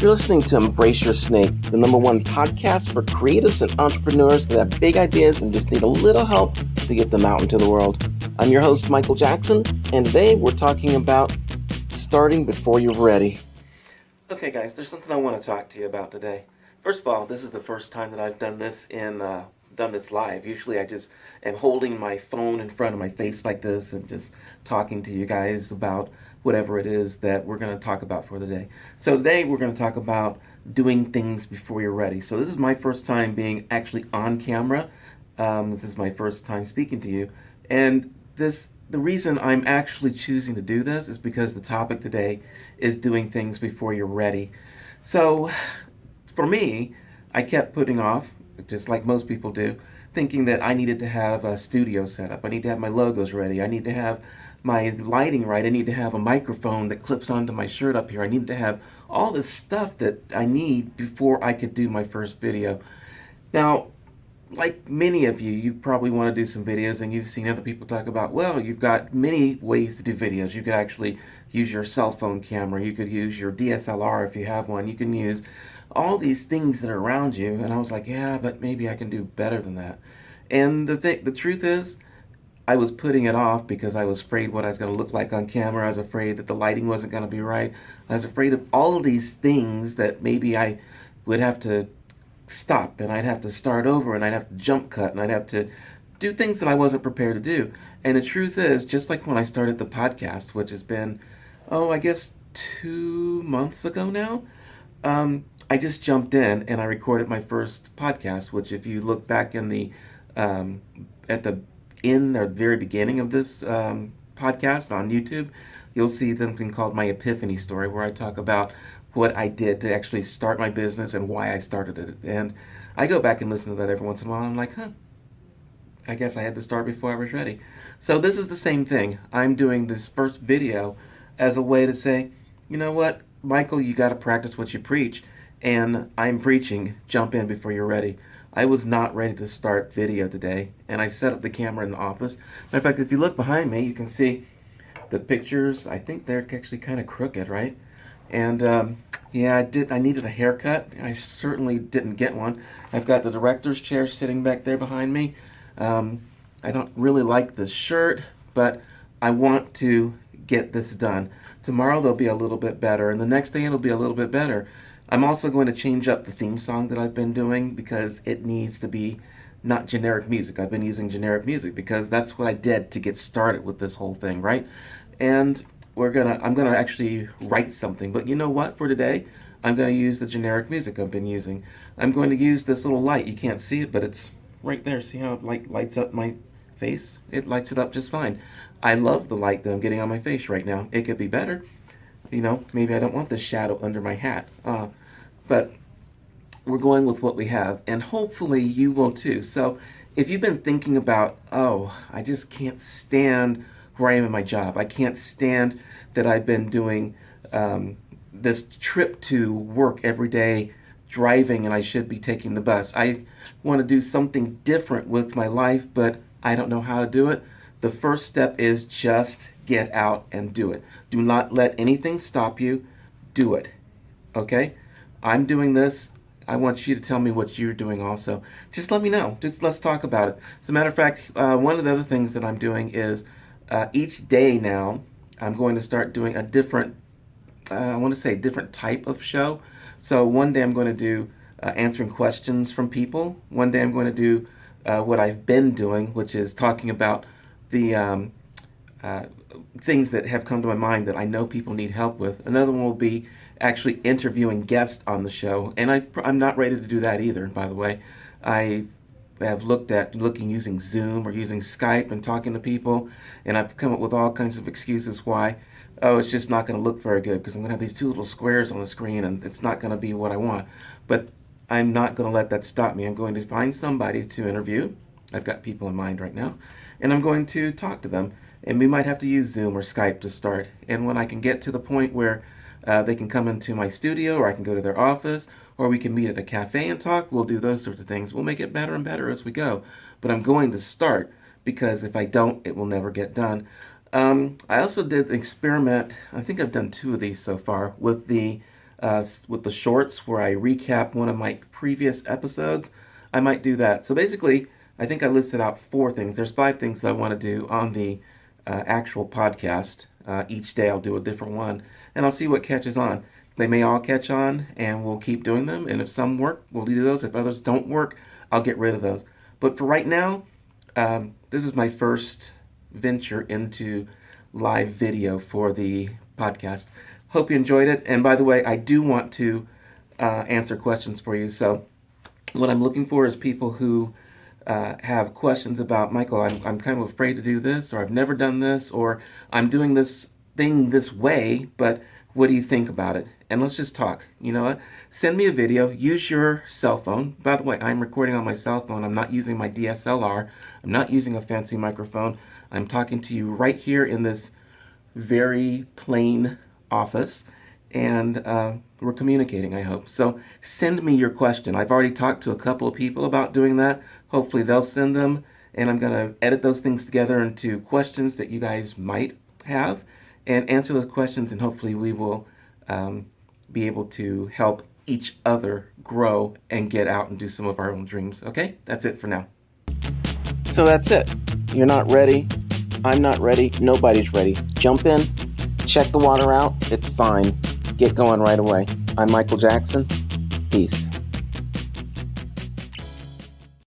You're listening to Embrace Your Snake, the #1 podcast for creatives and entrepreneurs that have big ideas and just need a little help to get them out into the world. I'm your host, Michael Jackson, and today we're talking about starting before you're ready. Okay, guys, there's something I want to talk to you about today. First of all, this is the first time that I've done this live. Usually I just am holding my phone in front of my face like this and just talking to you guys about whatever it is that we're going to talk about for the day. So today we're going to talk about doing things before you're ready. So this is my first time being actually on camera. This is my first time speaking to you. And the reason I'm actually choosing to do this is because the topic today is doing things before you're ready. So for me, I kept putting off, just like most people do, thinking that I needed to have a studio set up. I need to have my logos ready. I need to have my lighting right. I need to have a microphone that clips onto my shirt up here. I need to have all this stuff that I need before I could do my first video. Now, like many of you, you probably want to do some videos and you've seen other people talk about, well, you've got many ways to do videos. You could actually use your cell phone camera. You could use your DSLR if you have one. You can use all these things that are around you. And I was like, yeah, but maybe I can do better than that. And the truth is, I was putting it off because I was afraid what I was going to look like on camera. I was afraid that the lighting wasn't going to be right. I was afraid of all of these things that maybe I would have to stop and I'd have to start over and I'd have to jump cut and I'd have to do things that I wasn't prepared to do. And the truth is, just like when I started the podcast, which has been, I guess 2 months ago now, I just jumped in and I recorded my first podcast, which if you look back in the very beginning of this podcast on YouTube, you'll see something called My Epiphany Story, where I talk about what I did to actually start my business and why I started it. And I go back and listen to that every once in a while, and I'm like, I guess I had to start before I was ready. So this is the same thing. I'm doing this first video as a way to say, you know what, Michael, you got to practice what you preach. And I'm preaching, jump in before you're ready. I was not ready to start video today, and I set up the camera in the office. Matter of fact, if you look behind me, you can see the pictures. I think they're actually kind of crooked, right? And yeah, I needed a haircut. I certainly didn't get one. I've got the director's chair sitting back there behind me. I don't really like this shirt, but I want to get this done. Tomorrow they'll be a little bit better, and the next day it'll be a little bit better. I'm also going to change up the theme song that I've been doing because it needs to be not generic music. I've been using generic music because that's what I did to get started with this whole thing, right? And I'm gonna actually write something. But you know what? For today, I'm gonna use the generic music I've been using. I'm going to use this little light. You can't see it, but it's right there. See how it lights up my face? It lights it up just fine. I love the light that I'm getting on my face right now. It could be better. Maybe I don't want this shadow under my hat. But we're going with what we have, and hopefully you will too. So if you've been thinking about, I just can't stand where I am in my job. I can't stand that I've been doing this trip to work every day, driving, and I should be taking the bus. I want to do something different with my life, but I don't know how to do it. The first step is just get out and do it. Do not let anything stop you. Do it. Okay? I'm doing this. I want you to tell me what you're doing also. Just let me know. Just let's talk about it. As a matter of fact, one of the other things that I'm doing is each day now, I'm going to start doing a different, different type of show. So one day I'm going to do answering questions from people. One day I'm going to do what I've been doing, which is talking about the things that have come to my mind that I know people need help with. Another one will be actually interviewing guests on the show, and I'm not ready to do that either, by the way. I have looking using Zoom or using Skype and talking to people, and I've come up with all kinds of excuses why. It's just not going to look very good because I'm going to have these two little squares on the screen and it's not going to be what I want. But I'm not going to let that stop me. I'm going to find somebody to interview. I've got people in mind right now, and I'm going to talk to them, and we might have to use Zoom or Skype to start. And when I can get to the point where they can come into my studio, or I can go to their office, or we can meet at a cafe and talk. We'll do those sorts of things. We'll make it better and better as we go. But I'm going to start because if I don't, it will never get done. I also did an experiment. I think I've done 2 of these so far with the with the shorts where I recap one of my previous episodes. I might do that. So basically, I think I listed out 4 things. There's 5 things I want to do on the actual podcast. Each day I'll do a different one, and I'll see what catches on. They may all catch on, and we'll keep doing them. And if some work, we'll do those. If others don't work, I'll get rid of those. But for right now, this is my first venture into live video for the podcast. Hope you enjoyed it. And by the way, I do want to answer questions for you. So what I'm looking for is people who have questions about, Michael, I'm kind of afraid to do this, or I've never done this, or I'm doing this thing this way, but what do you think about it? And let's just talk. You know what? Send me a video. Use your cell phone. By the way, I'm recording on my cell phone. I'm not using my DSLR. I'm not using a fancy microphone. I'm talking to you right here in this very plain office, and we're communicating, I hope. So send me your question. I've already talked to a couple of people about doing that. Hopefully they'll send them, and I'm going to edit those things together into questions that you guys might have and answer those questions, and hopefully we will be able to help each other grow and get out and do some of our own dreams. Okay? That's it for now. So that's it. You're not ready. I'm not ready. Nobody's ready. Jump in. Check the water out. It's fine. Get going right away. I'm Michael Jackson. Peace.